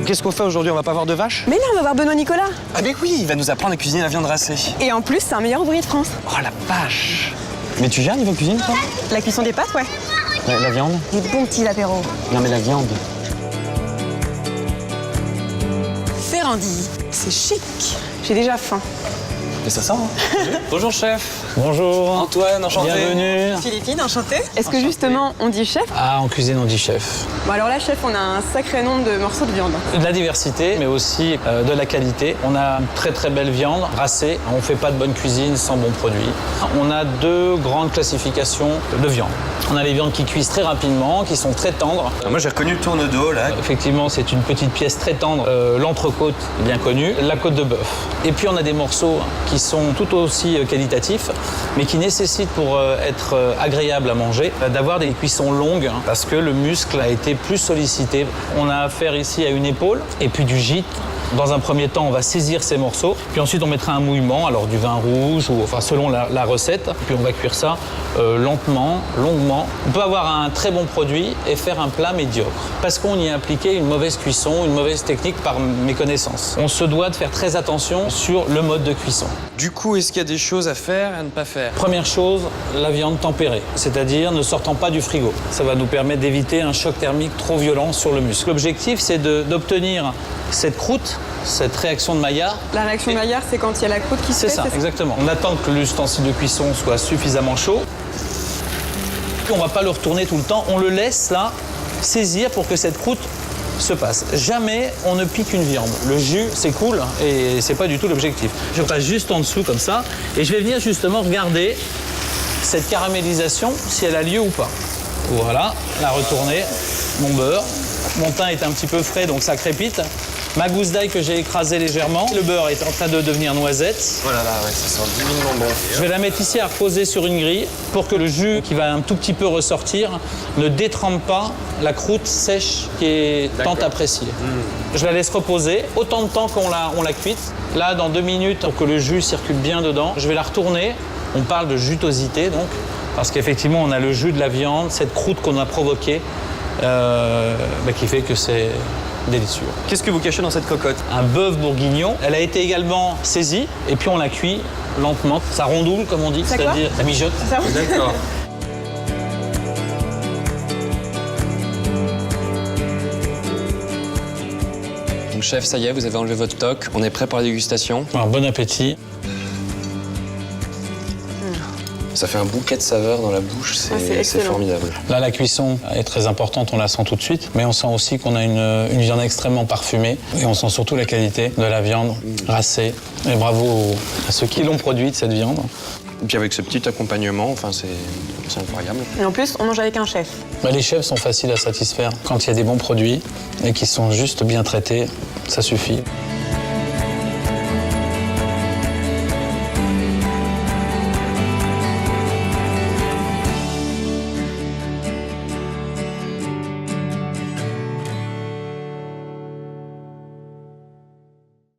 Qu'est-ce qu'on fait aujourd'hui? On va pas voir de vache? Mais non, on va voir Benoît Nicolas. Ah mais oui, il va nous apprendre à cuisiner la viande racée. Et en plus, c'est un meilleur ouvrier de France. Oh la vache! Mais tu gères niveau cuisine, toi? La cuisson des pâtes, ouais. La viande? Des bons petits apéros. Non mais la viande. Ferrandi, c'est chic. J'ai déjà faim. Mais ça sent, hein? Bonjour chef. Bonjour. Antoine, enchanté. Bienvenue. Philippine, enchantée. Est-ce que justement, on dit chef? Ah, en cuisine, on dit chef. Bon alors là, chef, on a un sacré nombre de morceaux de viande. De la diversité, mais aussi de la qualité. On a une très très belle viande racée. On ne fait pas de bonne cuisine sans bons produits. On a deux grandes classifications de viande. On a les viandes qui cuisent très rapidement, qui sont très tendres. Ah, moi j'ai reconnu le tourne-dos là. Effectivement, c'est une petite pièce très tendre. L'entrecôte, bien connue, la côte de bœuf. Et puis on a des morceaux qui sont tout aussi qualitatifs, mais qui nécessitent pour être agréables à manger, d'avoir des cuissons longues, parce que le muscle a été plus sollicité. On a affaire ici à une épaule et puis du gîte. Dans un premier temps, on va saisir ces morceaux, puis ensuite on mettra un mouillement, alors du vin rouge, ou enfin selon la recette, puis on va cuire ça lentement, longuement. On peut avoir un très bon produit et faire un plat médiocre, parce qu'on y a appliqué une mauvaise cuisson, une mauvaise technique par méconnaissance. On se doit de faire très attention sur le mode de cuisson. Du coup, est-ce qu'il y a des choses à faire et à ne pas faire? Première chose, la viande tempérée, c'est-à-dire ne sortant pas du frigo. Ça va nous permettre d'éviter un choc thermique trop violent sur le muscle. L'objectif, c'est d'obtenir cette croûte, cette réaction de Maillard. La réaction de Maillard, c'est quand il y a la croûte qui se C'est fait, ça, exactement. On attend que l'ustensile de cuisson soit suffisamment chaud. On ne va pas le retourner tout le temps, on le laisse là saisir pour que cette croûte se passe. Jamais on ne pique une viande. Le jus, c'est cool et c'est pas du tout l'objectif. Je passe juste en dessous comme ça et je vais venir justement regarder cette caramélisation, si elle a lieu ou pas. Voilà, la retourner, mon beurre. Mon thym est un petit peu frais, donc ça crépite. Ma gousse d'ail que j'ai écrasée légèrement. Le beurre est en train de devenir noisette. Voilà, là, ouais, ça sent divinement bon. Je vais la mettre ici à reposer sur une grille pour que le jus qui va un tout petit peu ressortir ne détrempe pas la croûte sèche qui est tant appréciée. Je la laisse reposer autant de temps qu'on l'a cuite. Là, dans 2 minutes, pour que le jus circule bien dedans, je vais la retourner. On parle de jutosité, donc, parce qu'effectivement, on a le jus de la viande, cette croûte qu'on a provoquée, qui fait que c'est délicieux. Qu'est-ce que vous cachez dans cette cocotte? Un bœuf bourguignon. Elle a été également saisie et puis on la cuit lentement. Ça rondoule, comme on dit, c'est-à-dire la mijote. Ça D'accord. Donc chef, ça y est, vous avez enlevé votre toque. On est prêt pour la dégustation. Alors, bon appétit. Ça fait un bouquet de saveurs dans la bouche, c'est formidable. Là, la cuisson est très importante, on la sent tout de suite, mais on sent aussi qu'on a une viande extrêmement parfumée et on sent surtout la qualité de la viande racée. Et bravo à ceux qui l'ont produite, cette viande. Et puis avec ce petit accompagnement, enfin, c'est incroyable. Et en plus, on mange avec un chef. Les chefs sont faciles à satisfaire. Quand il y a des bons produits et qui sont juste bien traités, ça suffit.